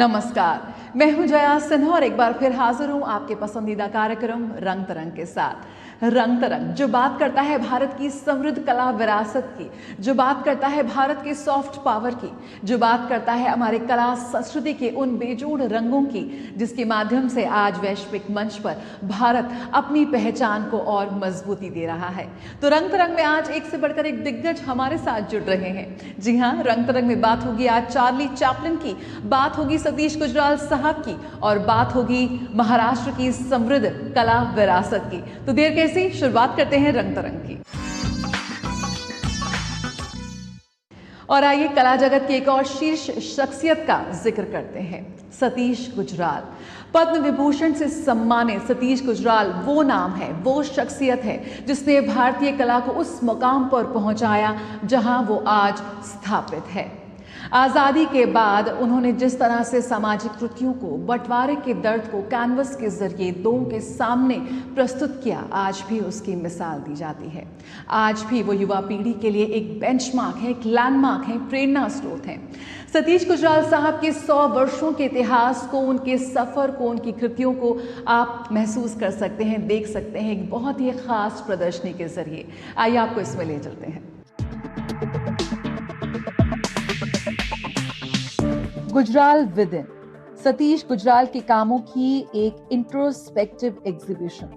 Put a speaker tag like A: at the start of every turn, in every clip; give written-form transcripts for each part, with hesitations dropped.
A: नमस्कार, मैं हूं जया सिन्हा और एक बार फिर हाजिर हूं आपके पसंदीदा कार्यक्रम रंग तरंग के साथ। रंग तरंग जो बात करता है भारत की समृद्ध कला विरासत की, जो बात करता है भारत के सॉफ्ट पावर की, जो बात करता है हमारे कला संस्कृति के उन बेजोड़ रंगों की, जिसके माध्यम से आज वैश्विक मंच पर भारत अपनी पहचान को और मजबूती दे रहा है। तो रंग तरंग में आज एक से बढ़कर एक दिग्गज हमारे साथ जुड़ रहे हैं। जी हाँ, रंग तरंग में बात होगी आज चार्ली चैपलिन की, बात होगी सतीश गुजराल साहब की और बात होगी महाराष्ट्र की समृद्ध कला विरासत की। तो देर कैसी, शुरुआत करते हैं रंग तरंग की। और आइए कला जगत की एक और शीर्ष शख्सियत का जिक्र करते हैं, सतीश गुजराल। पद्म विभूषण से सम्मानित सतीश गुजराल वो नाम है, वो शख्सियत है जिसने भारतीय कला को उस मुकाम पर पहुंचाया जहां वो आज स्थापित है। आज़ादी के बाद उन्होंने जिस तरह से सामाजिक कृतियों को, बंटवारे के दर्द को कैनवस के जरिए लोगों के सामने प्रस्तुत किया, आज भी उसकी मिसाल दी जाती है। आज भी वो युवा पीढ़ी के लिए एक बेंचमार्क है, एक लैंडमार्क है, प्रेरणा स्रोत है। सतीश गुजराल साहब के 100 वर्षों के इतिहास को, उनके सफ़र को, उनकी कृतियों को आप महसूस कर सकते हैं, देख सकते हैं एक बहुत ही खास प्रदर्शनी के जरिए। आइए आपको इसमें ले चलते हैं। गुजराल विदिन, सतीश गुजराल के कामों की एक इंट्रोस्पेक्टिव एग्जीबिशन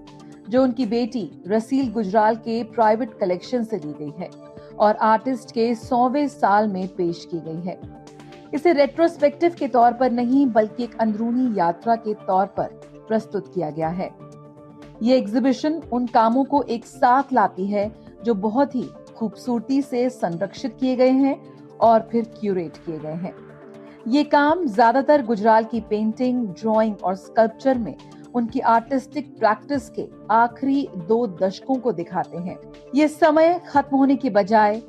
A: जो उनकी बेटी रसील गुजराल के प्राइवेट कलेक्शन से ली गई है और आर्टिस्ट के 100वें साल में पेश की गई है। इसे रेट्रोस्पेक्टिव के तौर पर नहीं बल्कि एक अंदरूनी यात्रा के तौर पर प्रस्तुत किया गया है। ये एग्जीबिशन उन कामों को एक साथ लाती है जो बहुत ही खूबसूरती से संरक्षित किए गए हैं और फिर क्यूरेट किए गए हैं। ये काम ज्यादातर गुजराल की पेंटिंग, ड्राइंग और स्कल्पचर में उनकी आर्टिस्टिक प्रैक्टिस के आखिरी 2 दशकों को दिखाते हैं। ये समय खत्म होने की बजाय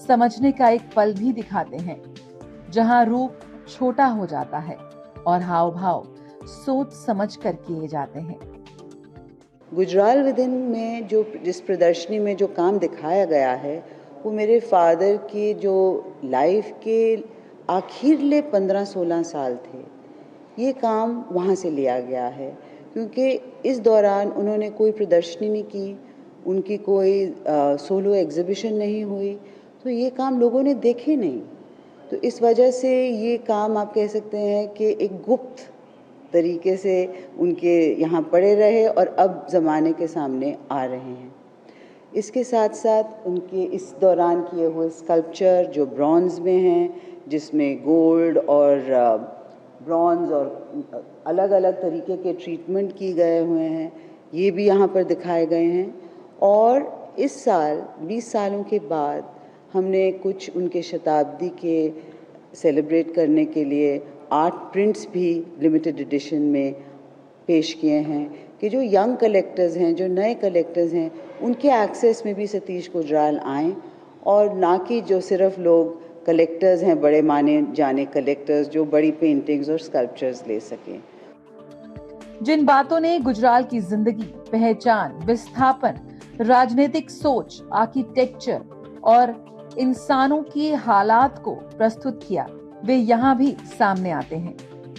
A: समझने का एक पल भी दिखाते हैं, जहां रूप छोटा हो जाता है और हाव भाव सोच समझ कर किए जाते हैं।
B: गुजराल विदिन में जिस प्रदर्शनी में जो काम दिखाया गया है वो मेरे फादर की जो लाइफ के आखिरले 15-16 साल थे, ये काम वहाँ से लिया गया है। क्योंकि इस दौरान उन्होंने कोई प्रदर्शनी नहीं की, उनकी कोई सोलो एग्जीबिशन नहीं हुई, तो ये काम लोगों ने देखे नहीं। तो इस वजह से ये काम आप कह सकते हैं कि एक गुप्त तरीके से उनके यहाँ पड़े रहे और अब ज़माने के सामने आ रहे हैं। इसके साथ साथ उनके इस दौरान किए हुए स्कल्पचर जो ब्रॉन्ज में हैं, जिसमें गोल्ड और ब्रॉन्ज और अलग अलग तरीके के ट्रीटमेंट किए गए हुए हैं, ये भी यहाँ पर दिखाए गए हैं। और इस साल 20 सालों के बाद हमने कुछ उनके शताब्दी के सेलिब्रेट करने के लिए आर्ट प्रिंट्स भी लिमिटेड एडिशन में पेश किए हैं कि जो यंग कलेक्टर्स हैं, जो नए कलेक्टर्स हैं, उनके एक्सेस में भी सतीश गुजराल आएँ और ना कि जो सिर्फ लोग कलेक्टर्स हैं, बड़े माने जाने कलेक्टर्स जो बड़ी पेंटिंग्स और स्कल्पचर्स ले सकें।
A: जिन बातों ने गुजराल की जिंदगी, पहचान, विस्थापन, राजनीतिक सोच, आर्किटेक्चर और इंसानों की हालात को प्रस्तुत किया, वे यहाँ भी सामने आते हैं,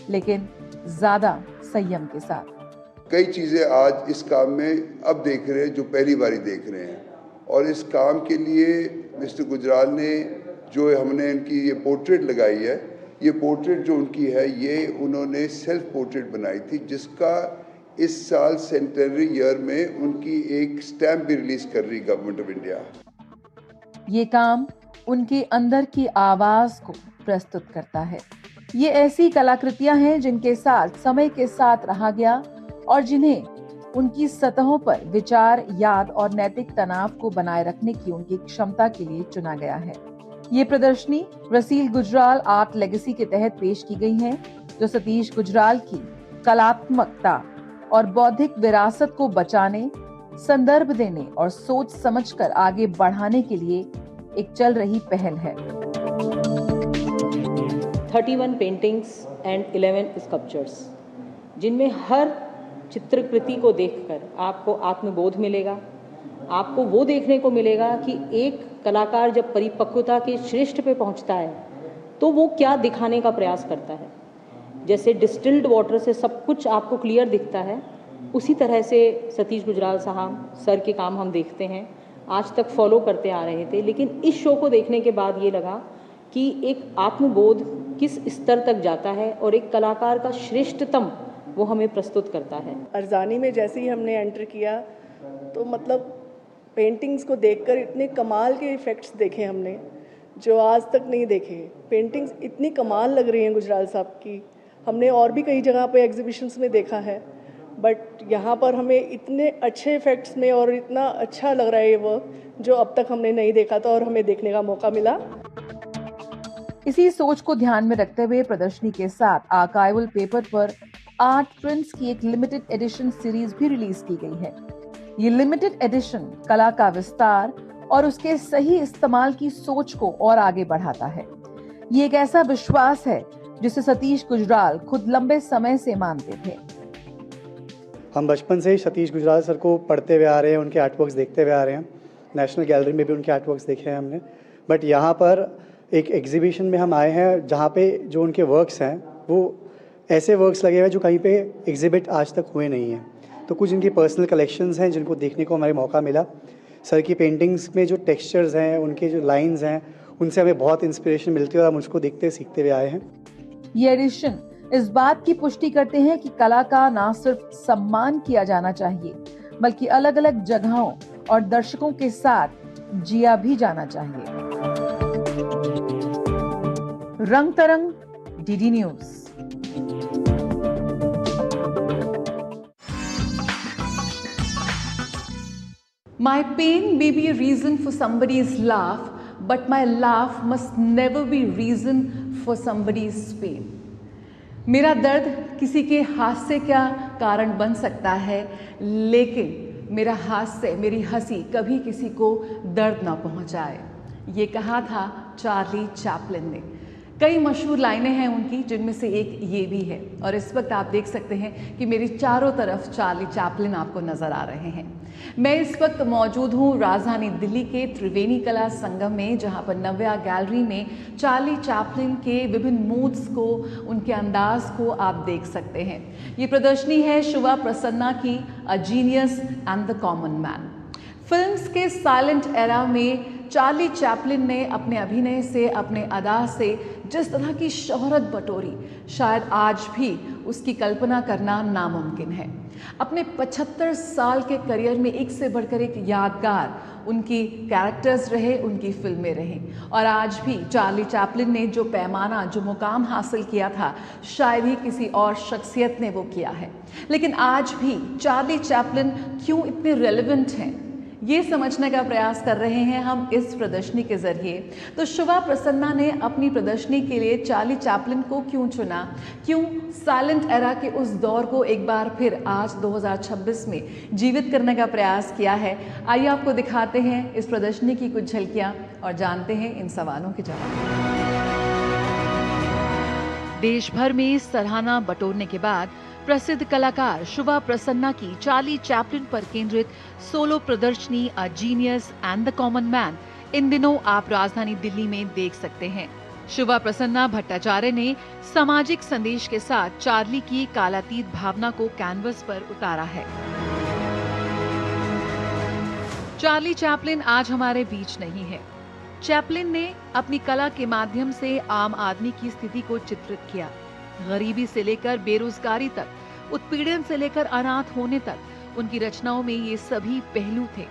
A: लेकिन ज्यादा संयम के साथ।
C: कई चीजें आज इस काम में अब देख रहे हैं जो पहली बारी देख रहे हैं, और इस काम के लिए मिस्टर गुजराल ने जो हमने इनकी ये पोर्ट्रेट लगाई है, ये पोर्ट्रेट जो उनकी है ये उन्होंने सेल्फ पोर्ट्रेट बनाई थी, जिसका इस साल सेंटेनरी ईयर में उनकी एक स्टैम्प भी रिलीज कर रही गवर्नमेंट ऑफ इंडिया।
A: ये काम उनके अंदर की आवाज को प्रस्तुत करता है। ये ऐसी कलाकृतियां हैं जिनके साथ समय के साथ रहा गया और जिन्हें उनकी सतहों पर विचार, याद और नैतिक तनाव को बनाए रखने की उनकी क्षमता के लिए चुना गया है। ये प्रदर्शनी रसील गुजराल आर्ट लेगेसी के तहत पेश की गई है, जो सतीश गुजराल की कलात्मकता और बौद्धिक विरासत को बचाने, संदर्भ देने और सोच समझकर आगे बढ़ाने के लिए एक चल रही पहल है।
D: 31 पेंटिंग्स एंड 11 स्कल्पचर्स, जिनमें हर चित्रकृति को देखकर आपको आत्मबोध मिलेगा। आपको वो देखने को मिलेगा कि एक कलाकार जब परिपक्वता के श्रेष्ठ पे पहुंचता है तो वो क्या दिखाने का प्रयास करता है। जैसे डिस्टिल्ड वाटर से सब कुछ आपको क्लियर दिखता है, उसी तरह से सतीश गुजराल साहब सर के काम हम देखते हैं, आज तक फॉलो करते आ रहे थे। लेकिन इस शो को देखने के बाद ये लगा कि एक आत्मबोध किस स्तर तक जाता है और एक कलाकार का श्रेष्ठतम वो हमें प्रस्तुत करता है।
E: अरजानी में जैसे ही हमने एंटर किया तो मतलब पेंटिंग्स को देखकर इतने कमाल के इफ़ेक्ट्स देखे हमने जो आज तक नहीं देखे। पेंटिंग्स इतनी कमाल लग रही हैं गुजराल साहब की, हमने और भी कई जगह पे एग्जीबिशंस में देखा है, बट यहाँ पर हमें इतने अच्छे इफ़ेक्ट्स में और इतना अच्छा लग रहा है ये वर्क जो अब तक हमने नहीं देखा था और हमें देखने का मौका मिला।
A: इसी सोच को ध्यान में रखते हुए प्रदर्शनी के साथ आर्काइवल पेपर पर आर्ट प्रिंट्स की एक लिमिटेड एडिशन सीरीज भी रिलीज की गई है। ये लिमिटेड एडिशन कला का विस्तार और उसके सही इस्तेमाल की सोच को और आगे बढ़ाता है। ये एक ऐसा विश्वास है जिसे सतीश गुजराल खुद लंबे समय से मानते थे।
F: हम बचपन से ही सतीश गुजराल सर को पढ़ते हुए आ रहे हैं, उनके आर्टवर्क्स देखते हुए आ रहे हैं। नेशनल गैलरी में भी उनके आर्टवर्क्स देखे हैं हमने, बट यहाँ पर एक एग्जीबिशन में हम आए हैं जहाँ पे जो उनके वर्क्स हैं वो ऐसे वर्क्स लगे हुए हैं जो कहीं पे एग्जिबिट आज तक हुए नहीं हैं। तो कुछ इनकी पर्सनल कलेक्शंस हैं जिनको देखने को हमें मौका मिला। सर की पेंटिंग्स में जो टेक्सचर्स हैं, उनके जो लाइंस हैं, उनसे हमें बहुत इंस्पिरेशन मिलती है और हम उसको देखते सीखते हुए आए हैं।
A: ये एडिशन इस बात की पुष्टि करते हैं कि कला का न सिर्फ सम्मान किया जाना चाहिए बल्कि अलग अलग जगहों और दर्शकों के साथ जिया भी जाना चाहिए। रंग तरंग, DD news. My pain may be a reason for somebody's laugh, but my laugh must never be reason for somebody's pain. मेरा दर्द किसी के हास्य का कारण बन सकता है, लेकिन मेरा हास्य, मेरी हंसी कभी किसी को दर्द ना पहुंचाए। ये कहा था चार्ली चैपलिन ने। कई मशहूर लाइनें हैं उनकी, जिनमें से एक ये भी है। और इस वक्त आप देख सकते हैं कि मेरी चारों तरफ चार्ली चैपलिन आपको नजर आ रहे हैं। मैं इस वक्त मौजूद हूँ राजधानी दिल्ली के त्रिवेणी कला संगम में, जहाँ पर नव्या गैलरी में चार्ली चैपलिन के विभिन्न मूड्स को, उनके अंदाज को आप देख सकते हैं। ये प्रदर्शनी है शिवा प्रसन्ना की a genius and the common man. Films के साइलेंट एरा में चार्ली चैपलिन ने अपने अभिनय से, अपने अदा से जिस तरह की शोहरत बटोरी, शायद आज भी उसकी कल्पना करना नामुमकिन है। अपने 75 साल के करियर में एक से बढ़कर एक यादगार उनकी कैरेक्टर्स रहे, उनकी फिल्में रहीं। और आज भी चार्ली चैपलिन ने जो पैमाना, जो मुकाम हासिल किया था, शायद ही किसी और शख्सियत ने वो किया है। लेकिन आज भी चार्ली चैपलिन क्यों इतने रेलेवेंट हैं, ये समझने का प्रयास कर रहे हैं हम इस प्रदर्शनी के जरिए। तो शिवा प्रसन्ना ने अपनी प्रदर्शनी के लिए चार्ली चैपलिन को क्यों चुना, क्यों साइलेंट एरा के उस दौर को एक बार फिर आज 2026 में जीवित करने का प्रयास किया है। आइए आपको दिखाते हैं इस प्रदर्शनी की कुछ झलकियां और जानते हैं इन सवालों के जवाब। देश भर में सराहना बटोरने के बाद प्रसिद्ध कलाकार शिवा प्रसन्ना की चार्ली चैपलिन पर केंद्रित सोलो प्रदर्शनी a genius and the common man in दिनों आप राजधानी दिल्ली में देख सकते हैं। शिवा प्रसन्ना भट्टाचार्य ने सामाजिक संदेश के साथ चार्ली की कालातीत भावना को कैनवस पर उतारा है। चार्ली चैपलिन आज हमारे बीच नहीं है। चैपलिन ने अपनी कला के माध्यम से आम आदमी की स्थिति को चित्रित किया। गरीबी से लेकर बेरोजगारी तक, उत्पीड़न से लेकर अनाथ होने तक उनकी रचनाओं में ये सभी पहलू थे।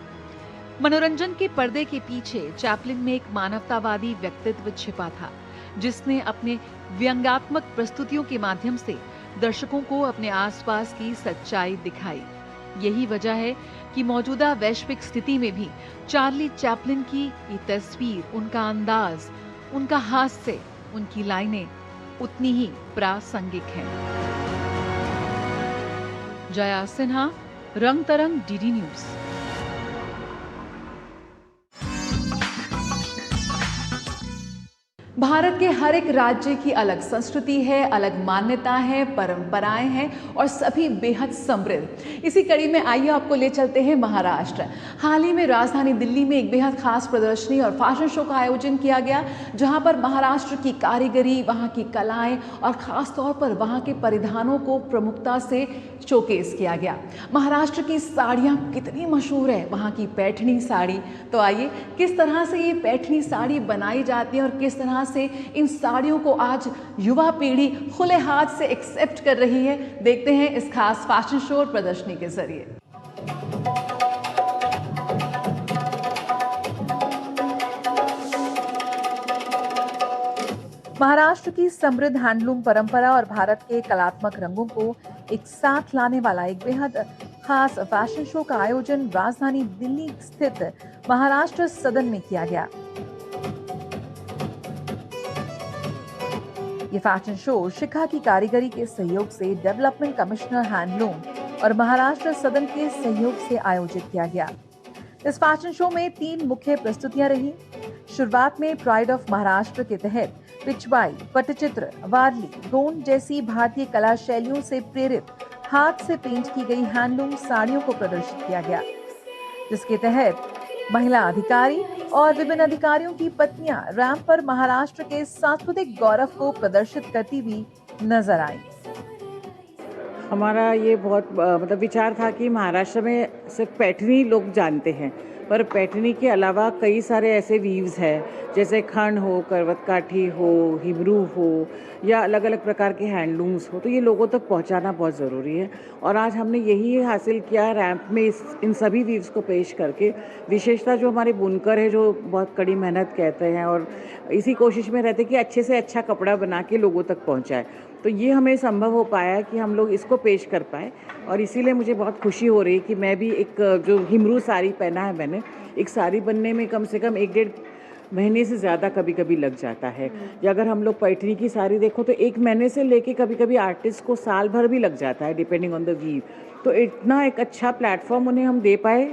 A: मनोरंजन के पर्दे के पीछे चैपलिन में एक मानवतावादी व्यक्तित्व छिपा था, जिसने अपने व्यंग्यात्मक प्रस्तुतियों के माध्यम से दर्शकों को अपने आसपास की सच्चाई दिखाई। यही वजह है कि मौजूदा वैश्विक स्थिति में भी चार्ली चैपलिन की ये तस्वीर, उनका अंदाज, उनका हास्य, उनकी लाइनें उतनी ही प्रासंगिक हैं। जया सिन्हा, रंग तरंग, डीडी न्यूज। भारत के हर एक राज्य की अलग संस्कृति है, अलग मान्यता है, परंपराएं हैं और सभी बेहद समृद्ध। इसी कड़ी में आइए आपको ले चलते हैं महाराष्ट्र। हाल ही में राजधानी दिल्ली में एक बेहद खास प्रदर्शनी और फैशन शो का आयोजन किया गया, जहां पर महाराष्ट्र की कारीगरी, वहां की कलाएं और खास तौर पर वहां के परिधानों को प्रमुखता से शोकेस किया गया। महाराष्ट्र की साड़ियां कितनी मशहूर है, वहां की पैठनी साड़ी। तो आइए किस तरह से ये पैठनी साड़ी बनाई जाती है और किस तरह से इन साड़ियों को आज युवा पीढ़ी खुले हाथ से एक्सेप्ट कर रही है, देखते हैं इस खास फैशन शो और प्रदर्शनी के जरिए। महाराष्ट्र की समृद्ध हैंडलूम परंपरा और भारत के कलात्मक रंगों को एक साथ लाने वाला एक बेहद खास फैशन शो का आयोजन राजधानी दिल्ली स्थित महाराष्ट्र सदन में किया गया। ये फैशन शो शिखा की कारीगरी के सहयोग से डेवलपमेंट कमिश्नर हैंडलूम और महाराष्ट्र सदन के सहयोग से आयोजित किया गया। इस फैशन शो में 3 मुख्य प्रस्तुतियां रही। शुरुआत में प्राइड ऑफ महाराष्ट्र के तहत पिछवाई, पट्टचित्र, वारली, गोंड जैसी भारतीय कला शैलियों से प्रेरित हाथ से पेंट की गई हैंडलूम साड़ियों को प्रदर्शित किया गया, जिसके तहत महिला अधिकारी और विभिन्न अधिकारियों की पत्नियां रैंप पर महाराष्ट्र के सांस्कृतिक गौरव को प्रदर्शित करती हुई नजर आई।
G: हमारा ये बहुत विचार था कि महाराष्ट्र में सिर्फ पैठनी लोग जानते हैं, पर पैठनी के अलावा कई सारे ऐसे वीव्स हैं, जैसे खंड हो, करवत काठी हो, हिब्रू हो या अलग अलग प्रकार के हैंडलूम्स हो, तो ये लोगों तक पहुंचाना बहुत ज़रूरी है। और आज हमने यही हासिल किया रैंप में इन सभी वीव्स को पेश करके। विशेषता जो हमारे बुनकर है, जो बहुत कड़ी मेहनत कहते हैं और इसी कोशिश में रहते कि अच्छे से अच्छा कपड़ा बना के लोगों तक पहुँचाए, तो ये हमें संभव हो पाया कि हम लोग इसको पेश कर पाए। और इसीलिए मुझे बहुत खुशी हो रही है कि मैं भी एक जो हिमरू साड़ी पहना है मैंने, एक साड़ी बनने में कम से कम 1-1.5 महीने से ज़्यादा कभी कभी लग जाता है। या अगर हम लोग पैठनी की साड़ी देखो तो 1 महीने से लेके कभी कभी आर्टिस्ट को साल भर भी लग जाता है, डिपेंडिंग ऑन द वीव। तो इतना एक अच्छा प्लेटफॉर्म उन्हें हम दे पाए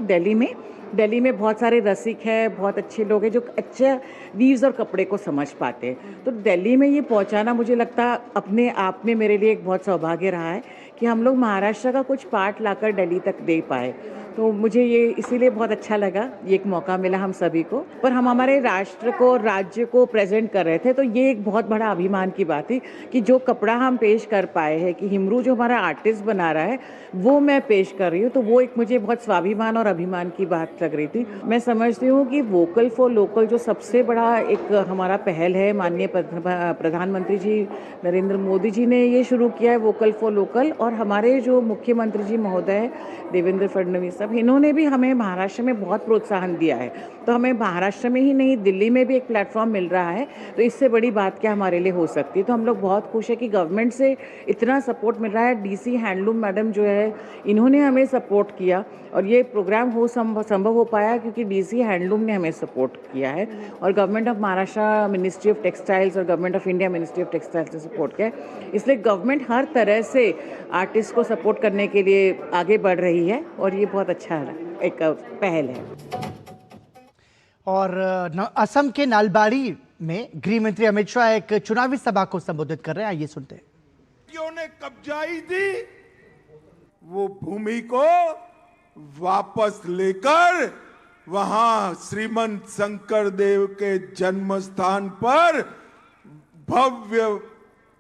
G: दिल्ली में बहुत सारे रसिक हैं, बहुत अच्छे लोग हैं जो अच्छे वीव्स और कपड़े को समझ पाते हैं। तो दिल्ली में ये पहुंचाना मुझे लगता अपने आप में मेरे लिए एक बहुत सौभाग्य रहा है कि हम लोग महाराष्ट्र का कुछ पार्ट लाकर दिल्ली तक दे पाए। तो मुझे ये इसीलिए बहुत अच्छा लगा, ये एक मौका मिला हम सभी को। पर हम हमारे राष्ट्र को, राज्य को प्रेजेंट कर रहे थे, तो ये एक बहुत बड़ा अभिमान की बात थी कि जो कपड़ा हम पेश कर पाए हैं, कि हिमरू जो हमारा आर्टिस्ट बना रहा है वो मैं पेश कर रही हूँ, तो वो एक मुझे बहुत स्वाभिमान और अभिमान की बात लग रही थी। मैं समझती हूँ कि वोकल फॉर लोकल जो सबसे बड़ा एक हमारा पहल है, माननीय प्रधानमंत्री जी नरेंद्र मोदी जी ने ये शुरू किया है वोकल फॉर लोकल, और हमारे जो मुख्यमंत्री जी महोदय देवेंद्र फडणवीस, इन्होंने भी हमें महाराष्ट्र में बहुत प्रोत्साहन दिया है। तो हमें महाराष्ट्र में ही नहीं, दिल्ली में भी एक प्लेटफॉर्म मिल रहा है, तो इससे बड़ी बात क्या हमारे लिए हो सकती है। तो हम लोग बहुत खुश है कि गवर्नमेंट से इतना सपोर्ट मिल रहा है। डीसी हैंडलूम मैडम जो है, इन्होंने हमें सपोर्ट किया और ये प्रोग्राम संभव हो पाया क्योंकि डीसी हैंडलूम ने हमें सपोर्ट किया है और government of Maharashtra ministry of textiles और government of India ministry of textiles ने सपोर्ट किया है। इसलिए गवर्नमेंट हर तरह से आर्टिस्ट को सपोर्ट करने के लिए आगे बढ़ रही है और ये बहुत अच्छा एक पहल है।
H: और असम के नालबाड़ी में गृह मंत्री अमित शाह एक चुनावी सभा को संबोधित कर रहे हैं, आइए सुनते हैं।
I: ने कब्जाई दी वो भूमि को वापस लेकर वहां श्रीमंत शंकर देव के जन्म स्थान पर भव्य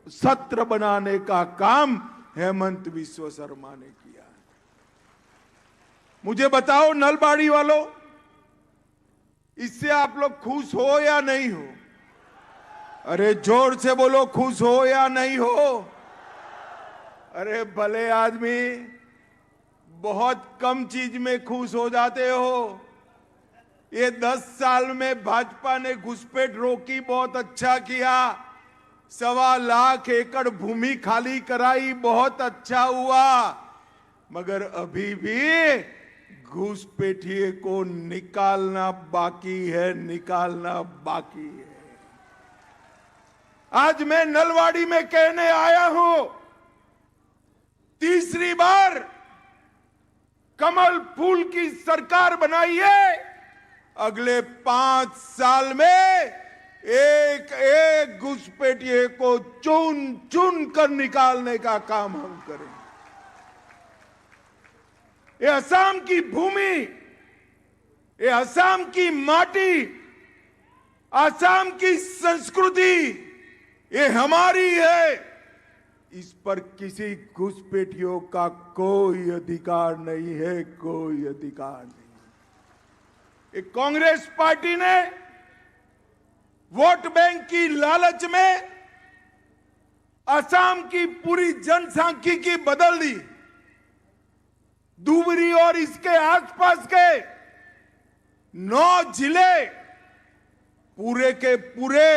I: सत्र बनाने का काम हेमंत बिस्वा शर्मा ने किया। मुझे बताओ नलबाड़ी वालों, इससे आप लोग खुश हो या नहीं हो? अरे जोर से बोलो, खुश हो या नहीं हो? अरे भले आदमी बहुत कम चीज में खुश हो जाते हो। ये 10 साल में भाजपा ने घुसपैठ रोकी, बहुत अच्छा किया। 1.25 लाख एकड़ भूमि खाली कराई, बहुत अच्छा हुआ। मगर अभी भी घुसपैठिए को निकालना बाकी है, निकालना बाकी है। आज मैं नलवाड़ी में कहने आया हूं, तीसरी बार कमल फूल की सरकार बनाइए। अगले 5 साल में एक एक घुसपैठिए को चुन चुन कर निकालने का काम हम करें। ये असम की भूमि, ये असम की माटी, असम की संस्कृति, ये हमारी है। इस पर किसी घुसपैठियों का कोई अधिकार नहीं है, कोई अधिकार नहीं। एक कांग्रेस पार्टी ने वोट बैंक की लालच में असम की पूरी जनसांख्यिकी बदल दी। धुबरी और इसके आसपास के 9 जिले पूरे के पूरे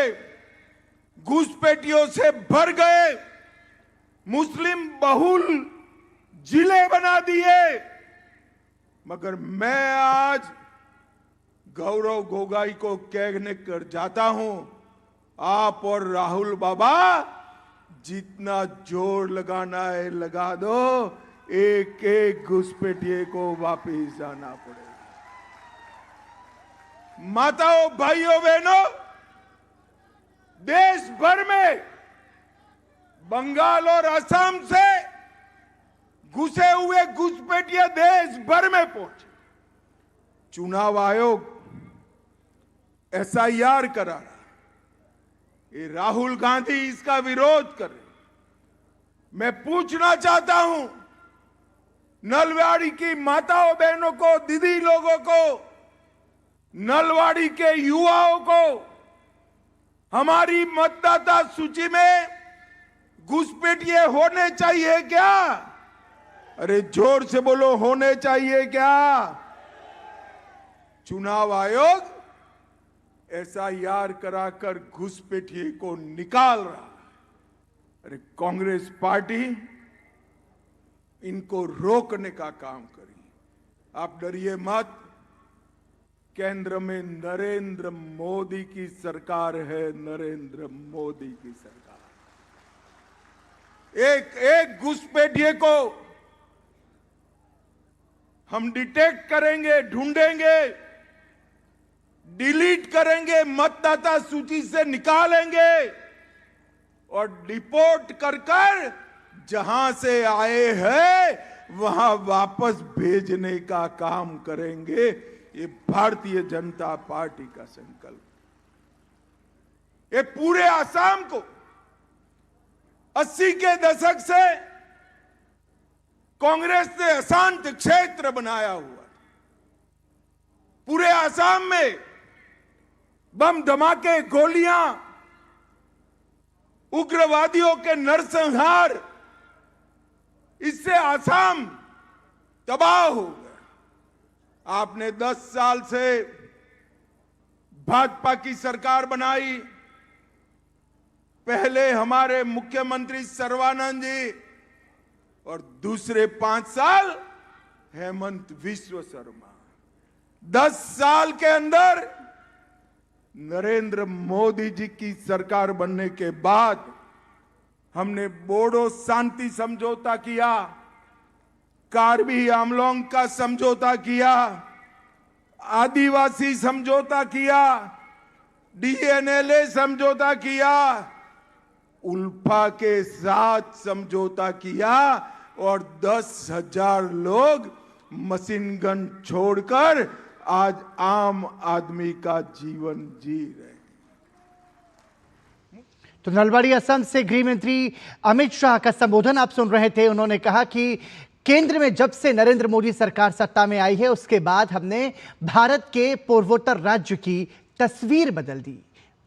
I: घुसपैठियों से भर गए, मुस्लिम बहुल जिले बना दिए। मगर मैं आज गौरव गोगाई को कहने कर जाता हूं, आप और राहुल बाबा जितना जोर लगाना है लगा दो, एक एक घुसपैठिए को वापिस आना पड़ेगा। माताओं, भाइयों, बहनों, देश भर में बंगाल और असम से घुसे हुए घुसपैठिए देश भर में पहुंचे। चुनाव आयोग SIR करा रहा, ये राहुल गांधी इसका विरोध कर रहे। मैं पूछना चाहता हूं नलवाड़ी की माताओं बहनों को, दीदी लोगों को, नलवाड़ी के युवाओं को, हमारी मतदाता सूची में घुसपैठिए होने चाहिए क्या? अरे जोर से बोलो, होने चाहिए क्या? चुनाव आयोग SIR कराकर घुसपैठिए को निकाल रहा है। अरे कांग्रेस पार्टी इनको रोकने का काम करी। आप डरिए मत, केंद्र में नरेंद्र मोदी की सरकार है, नरेंद्र मोदी की सरकार। एक एक घुसपैठिए को हम डिटेक्ट करेंगे, ढूंढेंगे, डिलीट करेंगे, मतदाता सूची से निकालेंगे और डिपोर्ट कर कर जहां से आए हैं वहां वापस भेजने का काम करेंगे। ये भारतीय जनता पार्टी का संकल्प। ये पूरे असम को 80 के दशक से कांग्रेस ने अशांत क्षेत्र बनाया हुआ। पूरे असम में बम धमाके, गोलियां, उग्रवादियों के नरसंहार, इससे असम तबाह हो गया। आपने 10 साल से भाजपा की सरकार बनाई। पहले हमारे मुख्यमंत्री सर्बानंद जी और दूसरे 5 साल हेमंत बिस्वा शर्मा। 10 साल के अंदर नरेंद्र मोदी जी की सरकार बनने के बाद हमने बोडो शांति समझौता किया, कार्बी आंगलोंग का समझौता किया, आदिवासी समझौता किया, DNLA समझौता किया, उल्फा के साथ समझौता किया और 10,000 लोग मशीन गन छोड़कर आज आम आदमी का जीवन जी रहे।
H: तो नलवाड़ी असम से गृह मंत्री अमित शाह का संबोधन आप सुन रहे थे। उन्होंने कहा कि केंद्र में जब से नरेंद्र मोदी सरकार सत्ता में आई है उसके बाद हमने भारत के पूर्वोत्तर राज्य की तस्वीर बदल दी।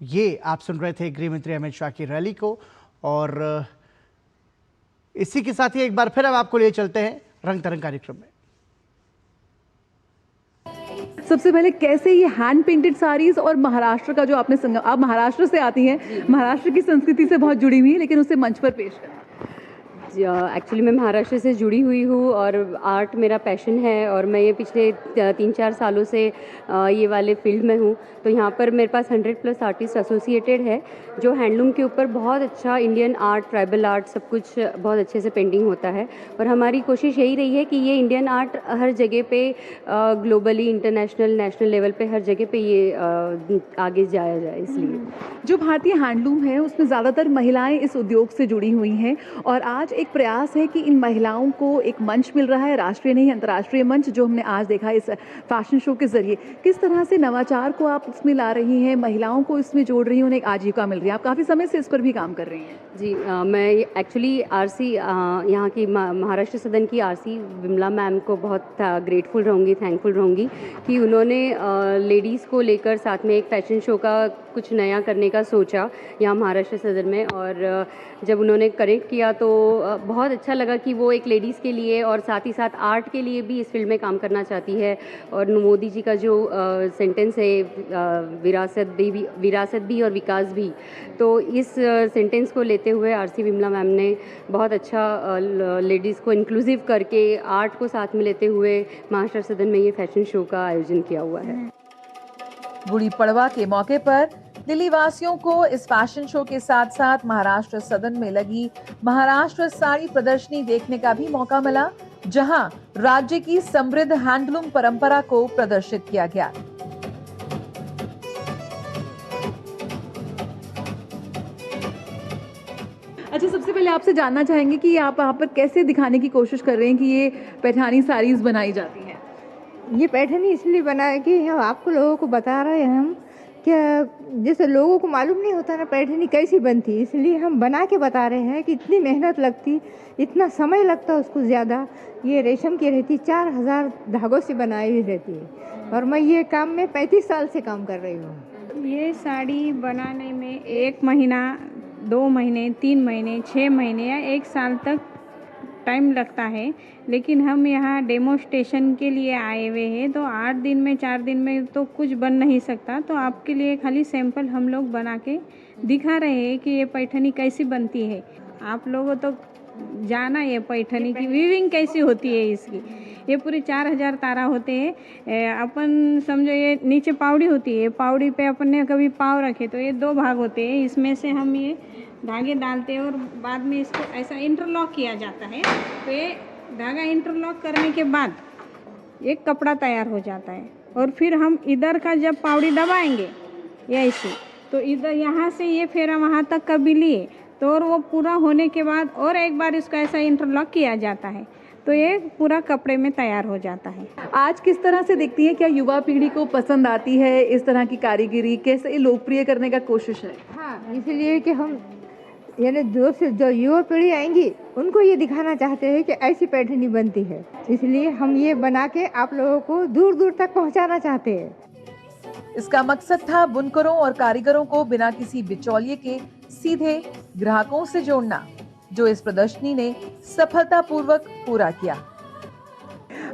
H: ये आप सुन रहे थे गृह मंत्री अमित शाह की रैली को। और इसी के साथ ही एक बार फिर अब आपको लिए चलते हैं रंग तरंग कार्यक्रम में।
J: सबसे पहले कैसे ये हैंड पेंटेड साड़ीज और महाराष्ट्र का जो आपने आप महाराष्ट्र से आती हैं, महाराष्ट्र की संस्कृति से बहुत जुड़ी हुई है, लेकिन उसे मंच पर पेश करें।
K: एक्चुअली मैं महाराष्ट्र से जुड़ी हुई हूँ और आर्ट मेरा पैशन है और मैं ये पिछले 3-4 सालों से ये वाले फील्ड में हूँ। तो यहाँ पर मेरे पास 100+ आर्टिस्ट एसोसिएटेड है जो हैंडलूम के ऊपर बहुत अच्छा इंडियन आर्ट, ट्राइबल आर्ट सब कुछ बहुत अच्छे से पेंटिंग होता है। और हमारी कोशिश यही रही है कि ये इंडियन आर्ट हर जगह पे ग्लोबली, इंटरनेशनल, नेशनल लेवल पे हर जगह पे ये आगे जाया जाए। इसलिए
J: जो भारतीय हैंडलूम है उसमें ज़्यादातर महिलाएं इस उद्योग से जुड़ी हुई हैं और आज एक प्रयास है कि इन महिलाओं को एक मंच मिल रहा है, राष्ट्रीय नहीं अंतर्राष्ट्रीय मंच, जो हमने आज देखा इस फैशन शो के ज़रिए। किस तरह से नवाचार को आप इसमें ला रही हैं, महिलाओं को इसमें जोड़ रही हैं, उन्हें एक आजीविका मिल रही है। आप काफ़ी समय से इस पर भी काम कर रही हैं।
K: जी, मैं एक्चुअली आरसी यहाँ की महाराष्ट्र सदन की आरसी विमला मैम को बहुत ग्रेटफुल रहूँगी, थैंकफुल रहूँगी कि उन्होंने लेडीज़ को लेकर साथ में एक फैशन शो का कुछ नया करने का सोचा यहाँ महाराष्ट्र सदन में। और जब उन्होंने कनेक्ट किया तो बहुत अच्छा लगा कि वो एक लेडीज़ के लिए और साथ ही साथ आर्ट के लिए भी इस फील्ड में काम करना चाहती है। और मोदी जी का जो सेंटेंस है विरासत भी और विकास भी, तो इस सेंटेंस को लेते हुए आरसी विमला मैम ने बहुत अच्छा लेडीज़ को इंक्लूसिव करके आर्ट को साथ में लेते हुए महाराष्ट्र सदन में ये फैशन शो का आयोजन किया हुआ है।
A: गुड़ी पड़वा के मौके पर दिल्ली वासियों को इस फैशन शो के साथ साथ महाराष्ट्र सदन में लगी महाराष्ट्र साड़ी प्रदर्शनी देखने का भी मौका मिला, जहां राज्य की समृद्ध हैंडलूम परंपरा को प्रदर्शित किया गया।
J: अच्छा, सबसे पहले आपसे जानना चाहेंगे कि आप वहाँ पर कैसे दिखाने की कोशिश कर रहे हैं कि ये पैठानी साड़ीज बनाई जाती हैं।
L: ये पैठनी इसलिए बनाए कि हम आपको लोगों को बता रहे हैं हम क्या, जैसे लोगों को मालूम नहीं होता ना पैठनी कैसी बनती, इसलिए हम बना के बता रहे हैं कि इतनी मेहनत लगती, इतना समय लगता उसको ज़्यादा। ये रेशम की रहती, 4000 धागों से बनाई हुई रहती है और मैं ये काम में 35 साल से काम कर रही हूँ।
M: ये साड़ी बनाने में 1 महीना, 2 महीने, 3 महीने, 6 महीने या 1 साल तक टाइम लगता है। लेकिन हम यहाँ डेमोस्ट्रेशन के लिए आए हुए हैं, तो 8 दिन में, 4 दिन में तो कुछ बन नहीं सकता। तो आपके लिए खाली सैंपल हम लोग बना के दिखा रहे हैं कि ये पैठनी कैसी बनती है। आप लोगों तो जाना ये पैठनी की वीविंग कैसी होती है इसकी। ये पूरे 4000 तारा होते हैं। अपन समझो ये नीचे पावड़ी होती है, पावड़ी पे अपन ने कभी पाव रखे तो ये 2 भाग होते हैं। इसमें से हम ये धागे डालते हैं और बाद में इसको ऐसा इंटरलॉक किया जाता है। तो ये धागा इंटरलॉक करने के बाद एक कपड़ा तैयार हो जाता है। और फिर हम इधर का जब पावड़ी दबाएंगे ये ऐसे, तो इधर यहाँ से ये फेरा वहाँ तक कभी लिए तो और वो पूरा होने के बाद और एक बार इसको ऐसा इंटरलॉक किया जाता है, तो ये पूरा कपड़े में तैयार हो जाता है।
J: आज किस तरह से देखती है, क्या युवा पीढ़ी को पसंद आती है इस तरह की कारीगरी, कैसे लोकप्रिय करने का कोशिश है?
L: हाँ, इसलिए कि हम यानी जो युवा पीढ़ी आएंगी उनको ये दिखाना चाहते हैं कि ऐसी पैठनी बनती है, इसलिए हम ये बना के आप लोगों को दूर दूर तक पहुंचाना चाहते हैं।
A: इसका मकसद था बुनकरों और कारीगरों को बिना किसी बिचौलिए के सीधे ग्राहकों से जोड़ना, जो इस प्रदर्शनी ने सफलतापूर्वक पूरा किया।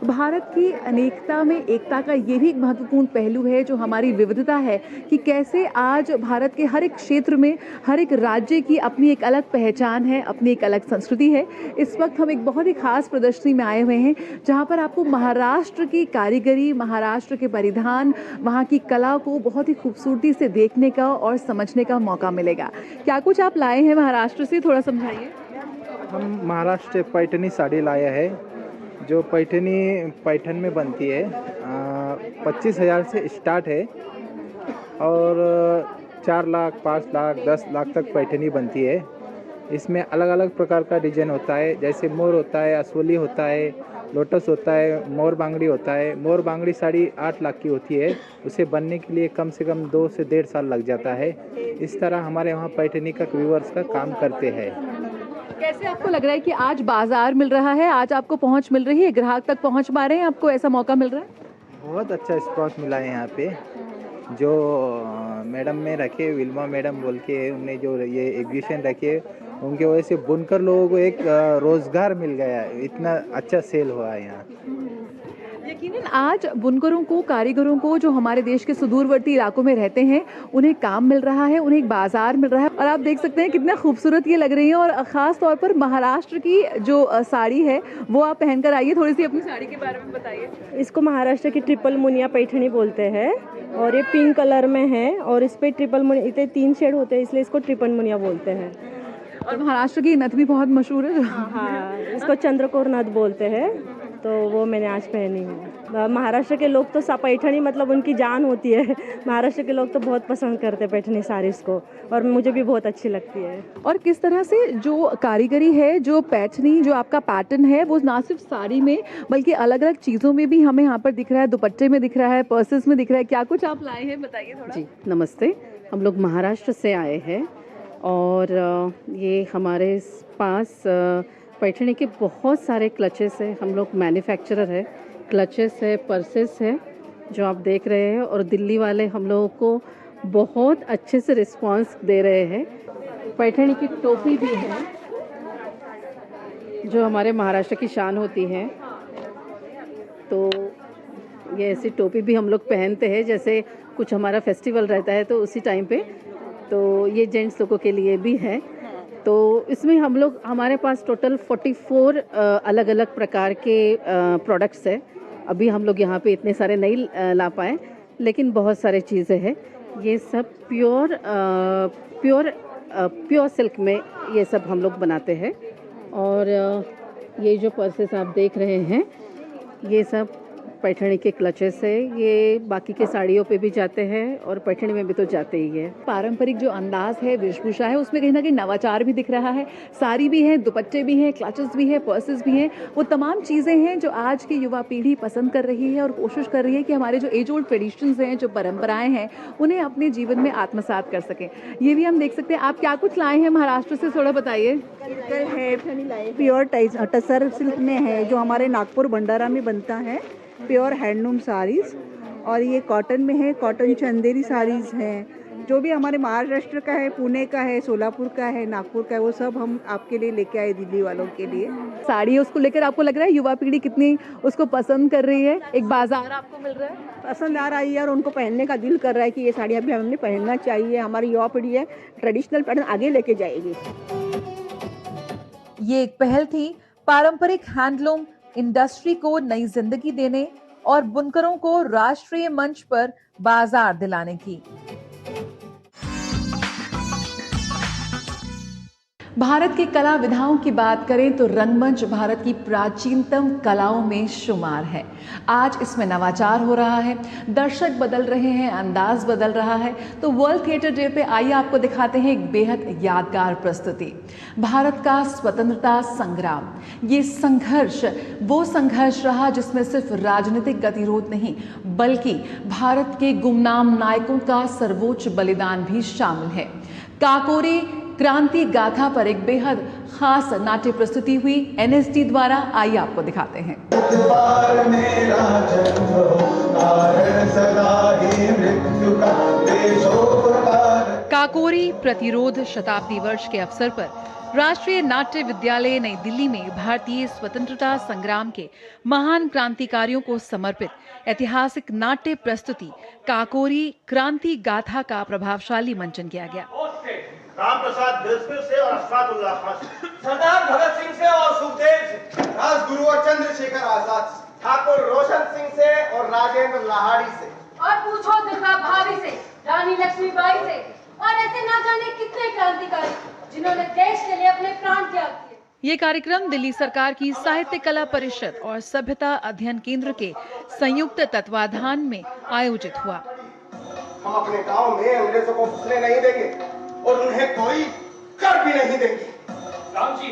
J: भारत की अनेकता में एकता का ये भी एक महत्वपूर्ण पहलू है, जो हमारी विविधता है, कि कैसे आज भारत के हर एक क्षेत्र में हर एक राज्य की अपनी एक अलग पहचान है, अपनी एक अलग संस्कृति है। इस वक्त हम एक बहुत ही खास प्रदर्शनी में आए हुए हैं, जहां पर आपको महाराष्ट्र की कारीगरी, महाराष्ट्र के परिधान, वहां की कला को बहुत ही खूबसूरती से देखने का और समझने का मौका मिलेगा। क्या कुछ आप लाए हैं महाराष्ट्र से, थोड़ा समझाइए।
N: हम महाराष्ट्र पैठनी साड़ी लाए हैं, जो पैठन में बनती है। 25,000 से स्टार्ट है और 4 लाख, 5 लाख, 10 लाख तक पैठनी बनती है। इसमें अलग अलग प्रकार का डिजाइन होता है, जैसे मोर होता है, असवली होता है, लोटस होता है, मोर बांगड़ी होता है। मोर बांगड़ी साड़ी 8 लाख की होती है, उसे बनने के लिए कम से कम 2 से 1.5 साल लग जाता है। इस तरह हमारे वहाँ पैठनी का वीवर्स का काम करते हैं।
J: कैसे आपको लग रहा है कि आज बाजार मिल रहा है, आज आपको पहुंच मिल रही है, ग्राहक तक पहुंच पा रहे हैं, आपको ऐसा मौका मिल रहा है?
N: बहुत अच्छा स्पॉट मिला है यहाँ पे। जो मैडम में रखे, विल्मा मैडम बोल के, उनने जो ये एग्जीबिशन रखे, उनके वजह से बुनकर लोगों को एक रोजगार मिल गया, इतना अच्छा सेल हुआ है यहाँ।
J: यकीनन लेकिन आज बुनकरों को, कारीगरों को जो हमारे देश के सुदूरवर्ती इलाकों में रहते हैं, उन्हें काम मिल रहा है, उन्हें एक बाजार मिल रहा है। और आप देख सकते हैं कितना खूबसूरत ये लग रही है। और ख़ास तौर पर महाराष्ट्र की जो साड़ी है वो आप पहनकर आइए, थोड़ी सी अपनी साड़ी के बारे में बताइए।
O: इसको महाराष्ट्र की ट्रिपल मुनिया पैठणी बोलते हैं और ये पिंक कलर में है और इस पर ट्रिपल मुनिया, इतने 3 शेड होते हैं इसलिए इसको ट्रिपल मुनिया बोलते हैं।
J: और महाराष्ट्र की नथ भी बहुत मशहूर है।
O: हाँ, इसको चंद्रकोर नथ बोलते हैं, तो वो मैंने आज पहनी है। महाराष्ट्र के लोग तो पैठणी मतलब उनकी जान होती है। महाराष्ट्र के लोग तो बहुत पसंद करते हैं पैठणी साड़ीज़ को और मुझे भी बहुत अच्छी लगती है।
J: और किस तरह से जो कारीगरी है, जो पैठनी, जो आपका पैटर्न है, वो ना सिर्फ साड़ी में बल्कि अलग अलग चीज़ों में भी हमें यहाँ पर दिख रहा है, दुपट्टे में दिख रहा है, पर्सेस में दिख रहा है। क्या कुछ आप लाए हैं, बताइए थोड़ा।
P: जी नमस्ते, हम लोग महाराष्ट्र से आए हैं और ये हमारे पास पैठणी के बहुत सारे क्लचेस हैं। हम लोग मैन्युफैक्चरर है, क्लचेस है, पर्सेस है जो आप देख रहे हैं। और दिल्ली वाले हम लोगों को बहुत अच्छे से रिस्पांस दे रहे हैं। पैठणी की टोपी भी है जो हमारे महाराष्ट्र की शान होती है। तो ये ऐसी टोपी भी हम लोग पहनते हैं, जैसे कुछ हमारा फेस्टिवल रहता है तो उसी टाइम पे। तो ये जेंट्स लोगों के लिए भी है। तो इसमें हम लोग, हमारे पास टोटल 44 अलग अलग प्रकार के प्रोडक्ट्स है। अभी हम लोग यहाँ पे इतने सारे नहीं ला पाए, लेकिन बहुत सारे चीज़ें हैं। ये सब प्योर सिल्क में ये सब हम लोग बनाते हैं। और ये जो पर्सेस आप देख रहे हैं ये सब पैठणी के क्लचेस है। ये बाकी के साड़ियों पे भी जाते हैं और पैठणी में भी तो जाते ही है।
J: पारंपरिक जो अंदाज है, वेशभूषा है, उसमें कहीं ना कहीं नवाचार भी दिख रहा है। साड़ी भी है, दुपट्टे भी हैं, क्लचेस भी है, पर्सेस भी हैं। वो तमाम चीज़ें हैं जो आज की युवा पीढ़ी पसंद कर रही है और कोशिश कर रही है कि हमारे जो एज ओल्ड ट्रेडिशंस हैं, जो परंपराएं हैं, उन्हें अपने जीवन में आत्मसात कर सकें। ये भी हम देख सकते हैं। आप क्या कुछ लाए हैं महाराष्ट्र से, थोड़ा बताइए।
Q: है प्योर टसर सिल्क में है जो हमारे नागपुर भंडारा में बनता है, प्योर हैंडलूम साड़ीज़। और ये कॉटन में है, कॉटन चंदेरी साड़ीज़ हैं। जो भी हमारे महाराष्ट्र का है, पुणे का है, सोलापुर का है, नागपुर का है, वो सब हम आपके लिए लेके आए, दिल्ली वालों के लिए।
J: साड़ी है, उसको लेकर आपको लग रहा है युवा पीढ़ी कितनी उसको पसंद कर रही है, एक बाजार आपको मिल रहा है,
Q: पसंद आ रही है और उनको पहनने का दिल कर रहा है कि ये साड़ी अभी हमने पहनना चाहिए। हमारी युवा पीढ़ी है ट्रेडिशनल पैटर्न आगे लेके जाएगी।
A: ये एक पहल थी पारंपरिक हैंडलूम इंडस्ट्री को नई जिंदगी देने और बुनकरों को राष्ट्रीय मंच पर बाजार दिलाने की। भारत की कला विधाओं की बात करें तो रंगमंच भारत की प्राचीनतम कलाओं में शुमार है। आज इसमें नवाचार हो रहा है, दर्शक बदल रहे हैं, अंदाज बदल रहा है। तो वर्ल्ड थिएटर डे पे आइए आपको दिखाते हैं एक बेहद यादगार प्रस्तुति। भारत का स्वतंत्रता संग्राम, ये संघर्ष वो संघर्ष रहा जिसमें सिर्फ राजनीतिक गतिरोध नहीं बल्कि भारत के गुमनाम नायकों का सर्वोच्च बलिदान भी शामिल है। काकोरी क्रांति गाथा पर एक बेहद खास नाट्य प्रस्तुति हुई NSD द्वारा। आइए आपको दिखाते हैं। काकोरी प्रतिरोध शताब्दी वर्ष के अवसर पर राष्ट्रीय नाट्य विद्यालय नई दिल्ली में भारतीय स्वतंत्रता संग्राम के महान क्रांतिकारियों को समर्पित ऐतिहासिक नाट्य प्रस्तुति काकोरी क्रांति गाथा का प्रभावशाली मंचन किया गया।
R: राम प्रसाद बिस्मिल से और अशफाकुल्लाह खान से, सरदार भगत सिंह से और सुखदेव से, राजगुरु और चंद्रशेखर आजाद से, ठाकुर रोशन सिंह से और राजेंद्र लाहाड़ी से,
S: और पूछो दुर्गा भाभी से, रानी लक्ष्मीबाई से और ऐसे ना जाने कितने क्रांतिकारी जिन्होंने देश के लिए अपने प्राण त्याग किए।
A: ये कार्यक्रम दिल्ली सरकार की साहित्य कला परिषद और सभ्यता अध्ययन केंद्र के संयुक्त तत्वाधान में आयोजित हुआ।
R: हम अपने गांव में अंग्रेजों को घुसने नहीं देंगे और उन्हें कोई कर भी नहीं देंगे।
T: राम जी,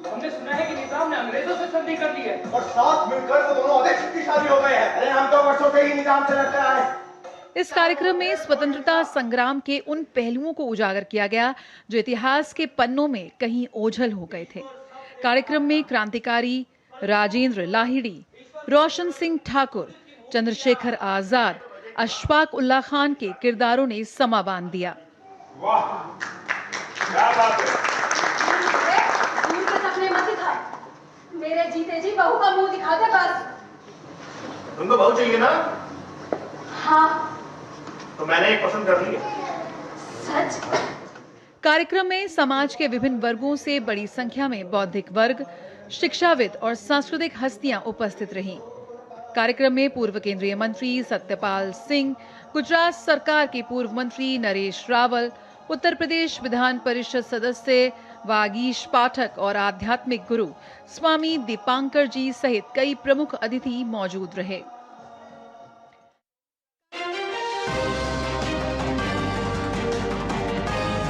T: हमने सुना है कि निजाम ने अंग्रेजों से संधि कर ली है
R: और साथ मिलकर वो दोनों अधिक शक्तिशाली हो गए हैं। अरे हम तो वर्षों से ही निजाम से लड़ते आए।
A: इस कार्यक्रम में स्वतंत्रता संग्राम के उन पहलुओं को उजागर किया गया जो इतिहास के पन्नों में कहीं ओझल हो गए थे। कार्यक्रम में क्रांतिकारी राजेंद्र लाहिड़ी, रोशन सिंह ठाकुर, चंद्रशेखर आजाद, अशफाक उल्लाह खान के किरदारों ने समा बांध दिया।
R: वाह, क्या बात है।
S: दूर के सपने मत दिखा, मेरे जीते जी बहू का मुंह दिखा दे बस।
R: तुमको बहू चाहिए ना?
S: हाँ।
R: तो मैंने एक पसंद कर लिया।
S: सच?
A: कार्यक्रम में समाज के विभिन्न वर्गों से बड़ी संख्या में बौद्धिक वर्ग, शिक्षाविद और सांस्कृतिक हस्तियां उपस्थित रहीं। कार्यक्रम में पूर्व केंद्रीय मंत्री सत्यपाल सिंह, गुजरात सरकार के पूर्व मंत्री नरेश रावल, उत्तर प्रदेश विधान परिषद सदस्य वागीश पाठक और आध्यात्मिक गुरु स्वामी दीपांकर जी सहित कई प्रमुख अतिथि मौजूद रहे।